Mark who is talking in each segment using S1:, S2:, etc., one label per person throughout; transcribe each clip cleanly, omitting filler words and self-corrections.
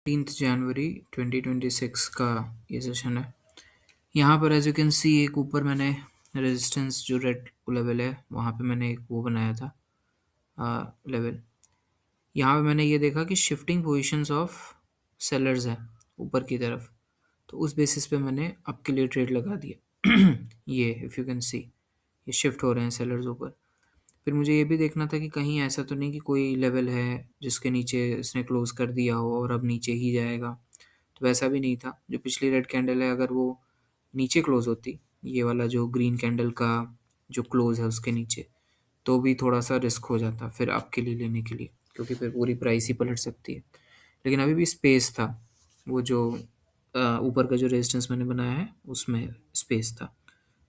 S1: जनवरी 2026 का ये सेशन है। यहाँ पर एज यू कैन सी एक ऊपर मैंने रेजिस्टेंस जो रेड लेवल है वहाँ पे मैंने एक वो बनाया था लेवल। यहाँ पे मैंने ये देखा कि शिफ्टिंग पोजीशंस ऑफ सेलर्स है ऊपर की तरफ, तो उस बेसिस पे मैंने अप के लिए ट्रेड लगा दिया। ये इफ़ यू कैन सी ये शिफ्ट हो रहे हैं सेलर्स ऊपर। फिर मुझे ये भी देखना था कि कहीं ऐसा तो नहीं कि कोई लेवल है जिसके नीचे इसने क्लोज कर दिया हो और अब नीचे ही जाएगा। तो वैसा भी नहीं था। जो पिछली रेड कैंडल है अगर वो नीचे क्लोज होती, ये वाला जो ग्रीन कैंडल का जो क्लोज है उसके नीचे, तो भी थोड़ा सा रिस्क हो जाता फिर आपके लिए लेने के लिए, क्योंकि फिर पूरी प्राइस ही पलट सकती है। लेकिन अभी भी स्पेस था, वो जो ऊपर का जो रेजिस्टेंस मैंने बनाया है उसमें स्पेस था।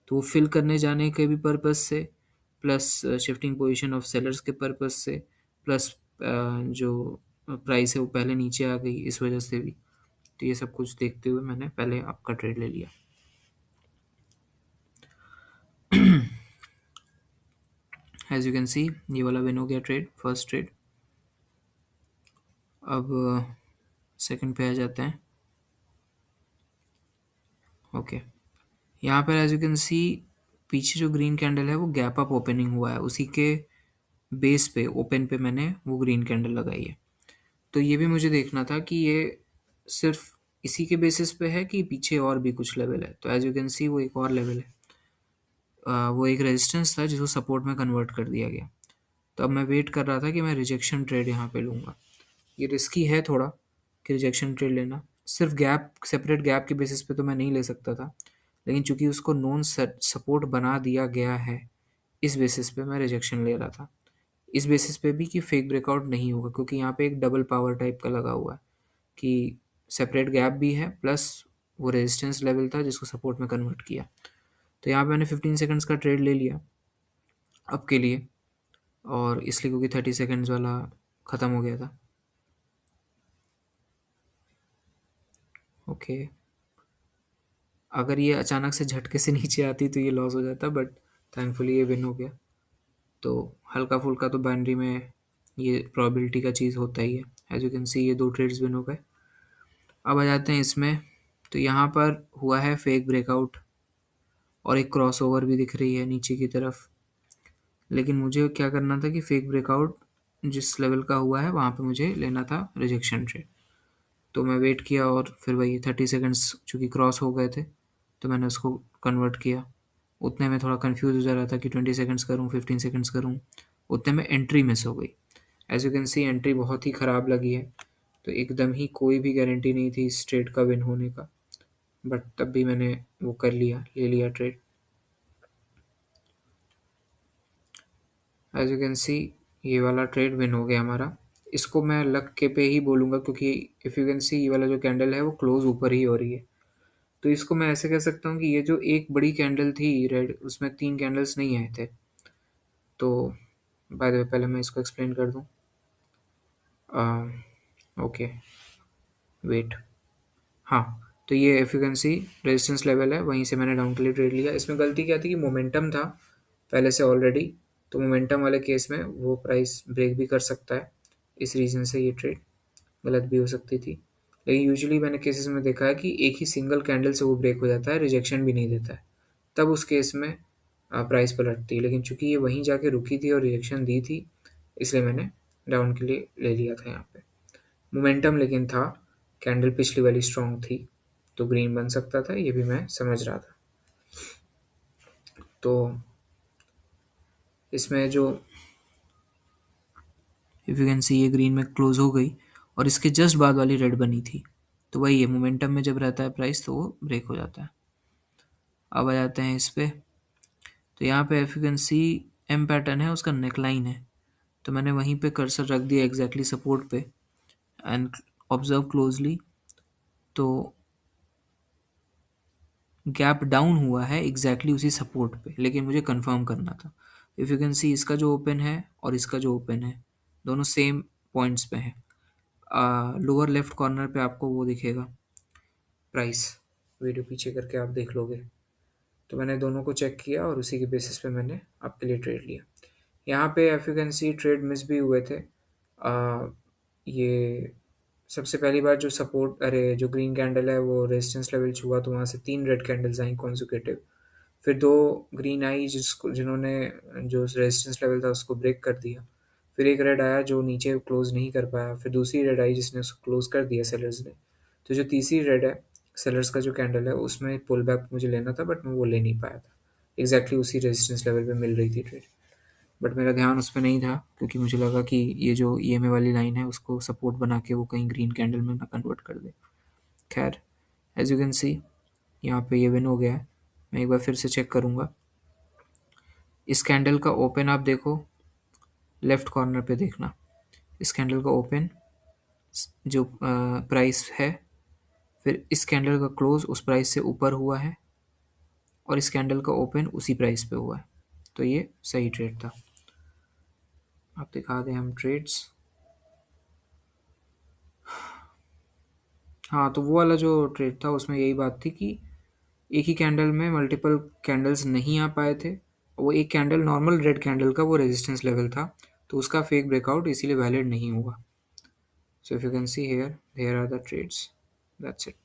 S1: तो वो फिल करने जाने के भी पर्पस से, plus shifting position of sellers के पर्पस से, प्लस जो प्राइस है वो पहले नीचे आ गई इस वजह से भी। तो ये सब कुछ देखते हुए मैंने पहले आपका ट्रेड ले लिया। एज यू कैन सी ये वाला विन हो गया ट्रेड, फर्स्ट ट्रेड। अब सेकंड पे आ जाते हैं। ओके, यहाँ पर एज यू कैन सी पीछे जो ग्रीन कैंडल है वो गैप अप ओपनिंग हुआ है, उसी के बेस पे ओपन पे मैंने वो ग्रीन कैंडल लगाई है। तो ये भी मुझे देखना था कि ये सिर्फ इसी के बेसिस पे है कि पीछे और भी कुछ लेवल है। तो एज यू कैन सी वो एक और लेवल है, वो एक रेजिस्टेंस था जिसको सपोर्ट में कन्वर्ट कर दिया गया। तो अब मैं वेट कर रहा था कि मैं रिजेक्शन ट्रेड यहाँ पे लूँगा। ये रिस्की है थोड़ा कि रिजेक्शन ट्रेड लेना, सिर्फ गैप सेपरेट गैप के बेसिस पे तो मैं नहीं ले सकता था, लेकिन चूंकि उसको नॉन सपोर्ट बना दिया गया है इस बेसिस पे मैं रिजेक्शन ले रहा था। इस बेसिस पे भी कि फेक ब्रेकआउट नहीं होगा, क्योंकि यहाँ पे एक डबल पावर टाइप का लगा हुआ है कि सेपरेट गैप भी है प्लस वो रेजिस्टेंस लेवल था जिसको सपोर्ट में कन्वर्ट किया। तो यहाँ पे मैंने 15 सेकंड्स का ट्रेड ले लिया अब के लिए, और इसलिए क्योंकि 30 सेकंड्स वाला ख़त्म हो गया था। ओके, अगर ये अचानक से झटके से नीचे आती तो ये लॉस हो जाता, बट थैंकफुली ये विन हो गया। तो हल्का फुल्का तो बाइनरी में ये प्रोबेबिलिटी का चीज़ होता ही है। एज यू कैन सी ये दो ट्रेड्स विन हो गए। अब आ जाते हैं इसमें। तो यहाँ पर हुआ है फेक ब्रेकआउट और एक क्रॉसओवर भी दिख रही है नीचे की तरफ, लेकिन मुझे क्या करना था कि फेक ब्रेकआउट जिस लेवल का हुआ है वहाँ पे मुझे लेना था रिजेक्शन ट्रेड। तो मैं वेट किया और फिर वही 30 सेकंड्स चूँकि क्रॉस हो गए थे तो मैंने उसको कन्वर्ट किया। उतने में थोड़ा कंफ्यूज हो जा रहा था कि 20 सेकंड्स करूँ 15 सेकंड्स करूँ, उतने में एंट्री मिस हो गई। As you can see entry बहुत ही ख़राब लगी है, तो एकदम ही कोई भी गारंटी नहीं थी इस ट्रेड का विन होने का, बट तब भी मैंने वो कर लिया, ले लिया trade. As you can see ये वाला ट्रेड विन हो गया हमारा। इसको मैं लक के पे ही बोलूँगा, क्योंकि इफ़ यू कैन सी ये वाला जो कैंडल है वो क्लोज ऊपर ही हो रही है। तो इसको मैं ऐसे कह सकता हूँ कि ये जो एक बड़ी कैंडल थी रेड, उसमें 3 कैंडल्स नहीं आए थे। तो बाय द वे पहले मैं इसको एक्सप्लेन कर दूँ। Okay, wait. हाँ, तो ये if you can see resistance level है, वहीं से मैंने डाउन के लिए ट्रेड लिया। इसमें गलती क्या थी कि मोमेंटम था पहले से ऑलरेडी, तो मोमेंटम वाले केस में वो प्राइस ब्रेक भी कर सकता है, इस रीज़न से ये ट्रेड गलत भी हो सकती थी। लेकिन यूजुअली मैंने केसेस में देखा है कि एक ही सिंगल कैंडल से वो ब्रेक हो जाता है, रिजेक्शन भी नहीं देता है, तब उस केस में प्राइस पलटती है। लेकिन चूंकि ये वहीं जाके रुकी थी और रिजेक्शन दी थी, इसलिए मैंने डाउन के लिए ले लिया था यहाँ पे। मोमेंटम लेकिन था, कैंडल पिछली वाली स्ट्रॉन्ग थी तो ग्रीन बन सकता था, ये भी मैं समझ रहा था। तो इसमें जो इफ़ यू कैन सी ये ग्रीन में क्लोज हो गई और इसके जस्ट बाद वाली रेड बनी थी। तो वही है, मोमेंटम में जब रहता है प्राइस तो वो ब्रेक हो जाता है। अब आ जाते हैं इस पे। तो यहाँ पे if you can see M pattern है, उसका नेकलाइन है, तो मैंने वहीं पे कर्सर रख दिया एग्जैक्टली सपोर्ट पे एंड ऑब्जर्व क्लोजली। तो गैप डाउन हुआ है एग्जैक्टली उसी सपोर्ट पे, लेकिन मुझे कंफर्म करना था। इफ़ यू कैन सी इसका जो ओपन है और इसका जो ओपन है दोनों सेम पॉइंट्स पे हैं। लोअर लेफ्ट कॉर्नर पे आपको वो दिखेगा प्राइस, वीडियो पीछे करके आप देख लोगे। तो मैंने दोनों को चेक किया और उसी के बेसिस पे मैंने आपके लिए ट्रेड लिया। यहाँ पे F you can C trade miss भी हुए थे। ये सबसे पहली बार जो सपोर्ट, अरे जो ग्रीन कैंडल है वो रेजिस्टेंस लेवल छुआ तो वहाँ से 3 रेड कैंडल्स आई कॉन्जिक्यूटिव। फिर 2 ग्रीन आई जिन्होंने जो रेजिस्टेंस लेवल था उसको ब्रेक कर दिया। फिर एक रेड आया जो नीचे क्लोज नहीं कर पाया। फिर दूसरी रेड आई जिसने उसको क्लोज कर दिया सेलर्स ने। तो जो तीसरी रेड है सेलर्स का जो कैंडल है उसमें पुल बैक मुझे लेना था, बट मैं वो ले नहीं पाया था। एग्जैक्टली उसी रेजिस्टेंस लेवल पे मिल रही थी ट्रेड, बट मेरा ध्यान उस पर नहीं था क्योंकि मुझे लगा कि ये जो ईएमए वाली लाइन है उसको सपोर्ट बना के वो कहीं ग्रीन कैंडल में ना कन्वर्ट कर दे। खैर, एज यू कैन सी यहाँ पे ये विन हो गया है। मैं एक बार फिर से चेक करूँगा। इस कैंडल का ओपन आप देखो, लेफ्ट कॉर्नर पे देखना। इस कैंडल का ओपन जो प्राइस है, फिर इस कैंडल का क्लोज उस प्राइस से ऊपर हुआ है और इस कैंडल का ओपन उसी प्राइस पे हुआ है। तो ये सही ट्रेड था। आप दिखा दें हम ट्रेड्स। हाँ, तो वो वाला जो ट्रेड था उसमें यही बात थी कि एक ही कैंडल में मल्टीपल कैंडल्स नहीं आ पाए थे। वो एक कैंडल नॉर्मल रेड कैंडल का वो रेजिस्टेंस लेवल था, तो उसका फेक ब्रेकआउट इसीलिए वैलिड नहीं हुआ। So if you can see here, there are the trades. That's it.